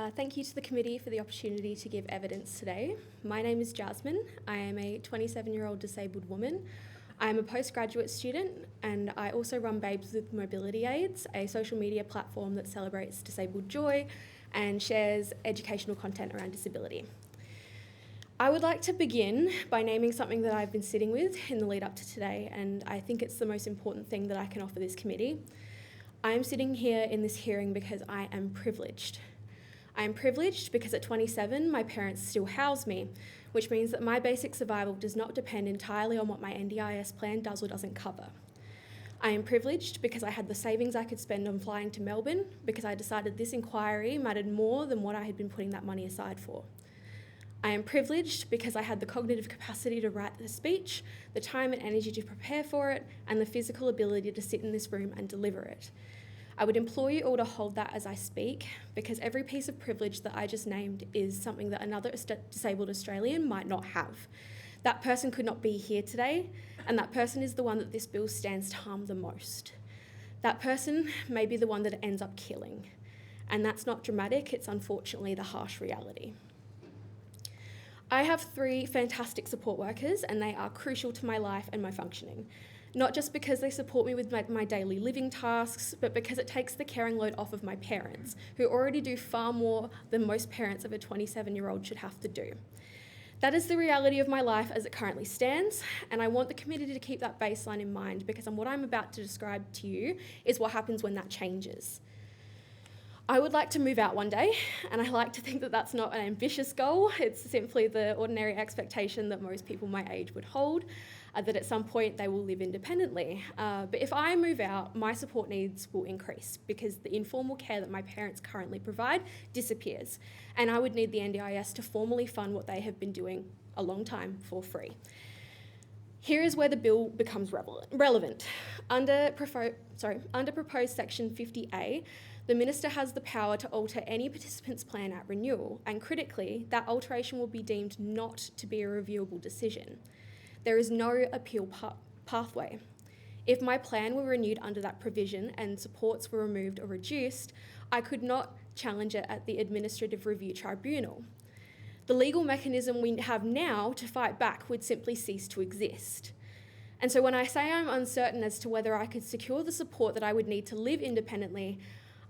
Thank you to the committee for the opportunity to give evidence today. My name is Jasmin. I am a 27-year-old disabled woman. I am a postgraduate student and I also run Babes with Mobility Aids, a social media platform that celebrates disabled joy and shares educational content around disability. I would like to begin by naming something that I've been sitting with in the lead up to today, and I think it's the most important thing that I can offer this committee. I am sitting here in this hearing because I am privileged. I am privileged because at 27, my parents still house me, which means that my basic survival does not depend entirely on what my NDIS plan does or doesn't cover. I am privileged because I had the savings I could spend on flying to Melbourne because I decided this inquiry mattered more than what I had been putting that money aside for. I am privileged because I had the cognitive capacity to write the speech, the time and energy to prepare for it, and the physical ability to sit in this room and deliver it. I would implore you all to hold that as I speak, because every piece of privilege that I just named is something that another disabled Australian might not have. That person could not be here today, and that person is the one that this bill stands to harm the most. That person may be the one that it ends up killing. And that's not dramatic, it's unfortunately the harsh reality. I have 3 fantastic support workers and they are crucial to my life and my functioning. Not just because they support me with my daily living tasks, but because it takes the caring load off of my parents, who already do far more than most parents of a 27-year-old should have to do. That is the reality of my life as it currently stands, and I want the committee to keep that baseline in mind because what I'm about to describe to you is what happens when that changes. I would like to move out one day, and I like to think that that's not an ambitious goal. It's simply the ordinary expectation that most people my age would hold, that at some point they will live independently. But if I move out, my support needs will increase because the informal care that my parents currently provide disappears, and I would need the NDIS to formally fund what they have been doing a long time for free. Here is where the bill becomes relevant. Under proposed section 50A, the Minister has the power to alter any participant's plan at renewal, and critically, that alteration will be deemed not to be a reviewable decision. There is no appeal pathway. If my plan were renewed under that provision and supports were removed or reduced, I could not challenge it at the Administrative Review Tribunal. The legal mechanism we have now to fight back would simply cease to exist. And so when I say I'm uncertain as to whether I could secure the support that I would need to live independently,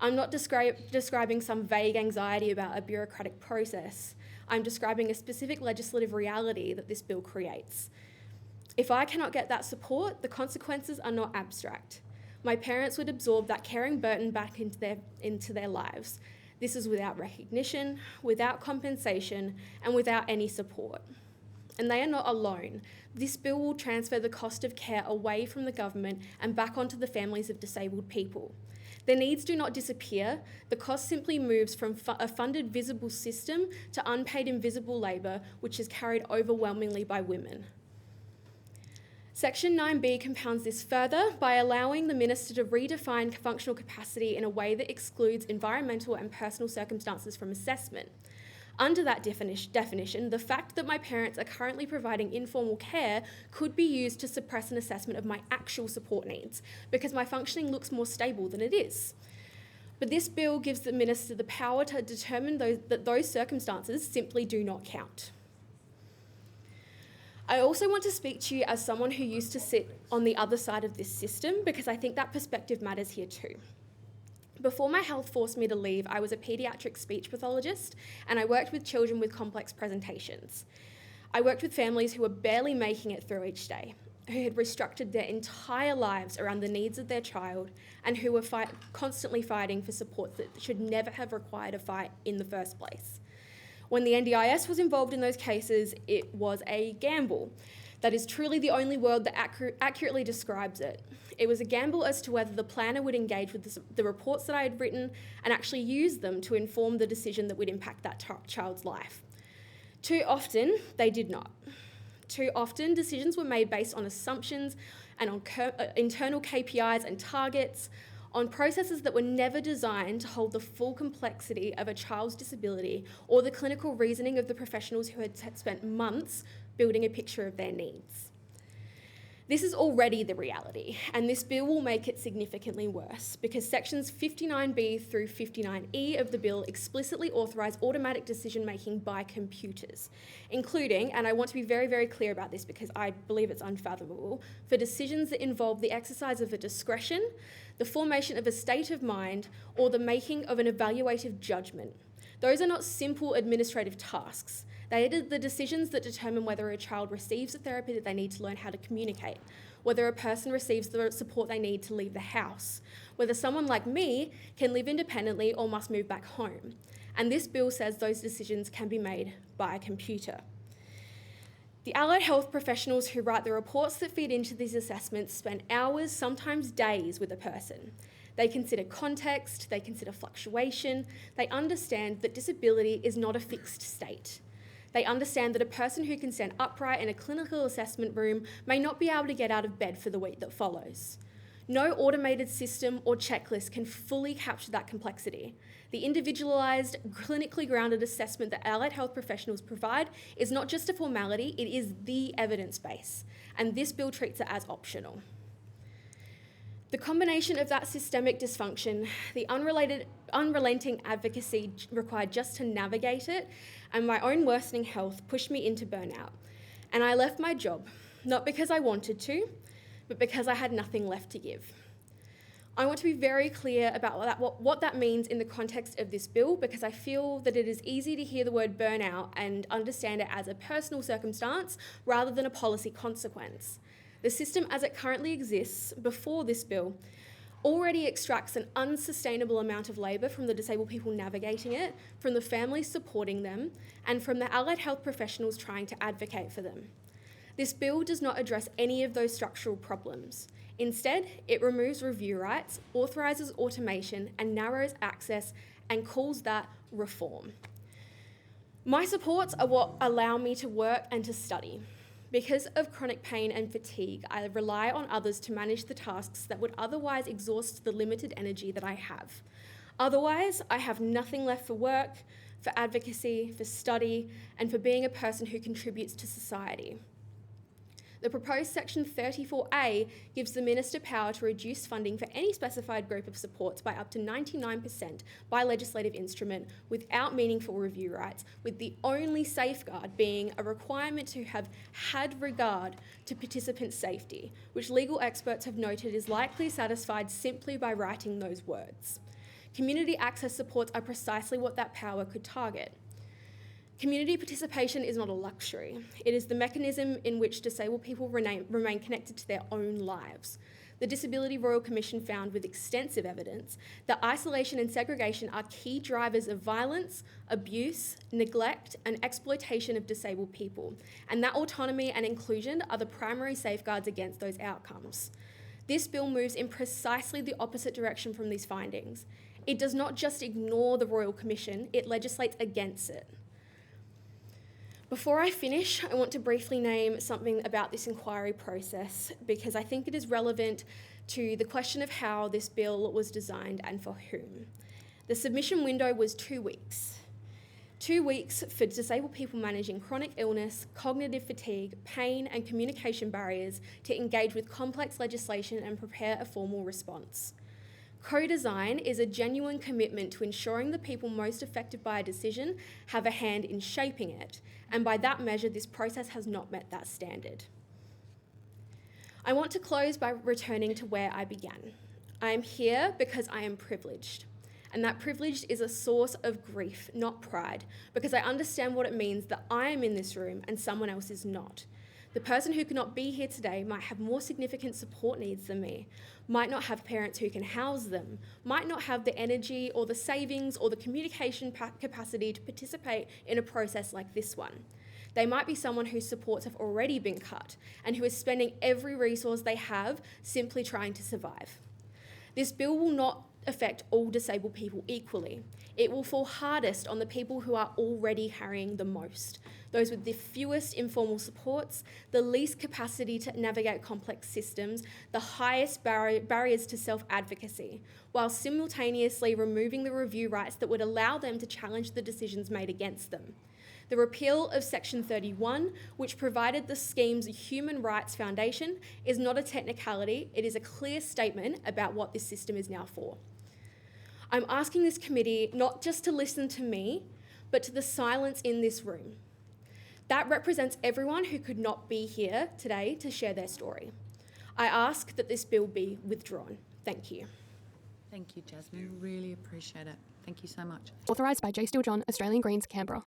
I'm not describing some vague anxiety about a bureaucratic process. I'm describing a specific legislative reality that this bill creates. If I cannot get that support, the consequences are not abstract. My parents would absorb that caring burden back into their lives. This is without recognition, without compensation, and without any support. And they are not alone. This bill will transfer the cost of care away from the government and back onto the families of disabled people. Their needs do not disappear. The cost simply moves from a funded visible system to unpaid invisible labour, which is carried overwhelmingly by women. Section 9B compounds this further by allowing the Minister to redefine functional capacity in a way that excludes environmental and personal circumstances from assessment. Under that definition, the fact that my parents are currently providing informal care could be used to suppress an assessment of my actual support needs because my functioning looks more stable than it is. But this bill gives the Minister the power to determine that those circumstances simply do not count. I also want to speak to you as someone who used to sit on the other side of this system because I think that perspective matters here too. Before my health forced me to leave, I was a paediatric speech pathologist and I worked with children with complex presentations. I worked with families who were barely making it through each day, who had restructured their entire lives around the needs of their child and who were constantly fighting for support that should never have required a fight in the first place. When the NDIS was involved in those cases, it was a gamble. That is truly the only word that accurately describes it. It was a gamble as to whether the planner would engage with the reports that I had written and actually use them to inform the decision that would impact that child's life. Too often, they did not. Too often, decisions were made based on assumptions and on internal KPIs and targets, on processes that were never designed to hold the full complexity of a child's disability or the clinical reasoning of the professionals who had spent months building a picture of their needs. This is already the reality, and this bill will make it significantly worse because sections 59B through 59E of the bill explicitly authorise automatic decision-making by computers, including, and I want to be very, very clear about this because I believe it's unfathomable, for decisions that involve the exercise of a discretion, the formation of a state of mind, or the making of an evaluative judgment. Those are not simple administrative tasks. They are the decisions that determine whether a child receives the therapy that they need to learn how to communicate, whether a person receives the support they need to leave the house, whether someone like me can live independently or must move back home. And this bill says those decisions can be made by a computer. The allied health professionals who write the reports that feed into these assessments spend hours, sometimes days, with a person. They consider context, they consider fluctuation, they understand that disability is not a fixed state. They understand that a person who can stand upright in a clinical assessment room may not be able to get out of bed for the week that follows. No automated system or checklist can fully capture that complexity. The individualised, clinically grounded assessment that allied health professionals provide is not just a formality, it is the evidence base, and this bill treats it as optional. The combination of that systemic dysfunction, the unrelenting advocacy required just to navigate it, and my own worsening health pushed me into burnout. And I left my job, not because I wanted to, but because I had nothing left to give. I want to be very clear about what that means in the context of this bill, because I feel that it is easy to hear the word burnout and understand it as a personal circumstance rather than a policy consequence. The system as it currently exists before this bill already extracts an unsustainable amount of labour from the disabled people navigating it, from the families supporting them, and from the allied health professionals trying to advocate for them. This bill does not address any of those structural problems. Instead, it removes review rights, authorises automation, and narrows access, and calls that reform. My supports are what allow me to work and to study. Because of chronic pain and fatigue, I rely on others to manage the tasks that would otherwise exhaust the limited energy that I have. Otherwise, I have nothing left for work, for advocacy, for study, and for being a person who contributes to society. The proposed Section 34A gives the Minister power to reduce funding for any specified group of supports by up to 99% by legislative instrument without meaningful review rights, with the only safeguard being a requirement to have had regard to participant safety, which legal experts have noted is likely satisfied simply by writing those words. Community access supports are precisely what that power could target. Community participation is not a luxury. It is the mechanism in which disabled people remain connected to their own lives. The Disability Royal Commission found with extensive evidence that isolation and segregation are key drivers of violence, abuse, neglect, and exploitation of disabled people, and that autonomy and inclusion are the primary safeguards against those outcomes. This bill moves in precisely the opposite direction from these findings. It does not just ignore the Royal Commission, it legislates against it. Before I finish, I want to briefly name something about this inquiry process because I think it is relevant to the question of how this bill was designed and for whom. The submission window was 2 weeks. 2 weeks for disabled people managing chronic illness, cognitive fatigue, pain, and communication barriers to engage with complex legislation and prepare a formal response. Co-design is a genuine commitment to ensuring the people most affected by a decision have a hand in shaping it, and by that measure, this process has not met that standard. I want to close by returning to where I began. I am here because I am privileged, and that privilege is a source of grief, not pride, because I understand what it means that I am in this room and someone else is not. The person who cannot be here today might have more significant support needs than me, might not have parents who can house them, might not have the energy or the savings or the communication capacity to participate in a process like this one. They might be someone whose supports have already been cut and who is spending every resource they have simply trying to survive. This bill will not affect all disabled people equally. It will fall hardest on the people who are already carrying the most, those with the fewest informal supports, the least capacity to navigate complex systems, the highest barriers to self-advocacy, while simultaneously removing the review rights that would allow them to challenge the decisions made against them. The repeal of Section 31, which provided the scheme's human rights foundation, is not a technicality, it is a clear statement about what this system is now for. I'm asking this committee not just to listen to me, but to the silence in this room. That represents everyone who could not be here today to share their story. I ask that this bill be withdrawn. Thank you. Thank you, Jasmin. Really appreciate it. Thank you so much. Authorised by Steele-John, Australian Greens, Canberra.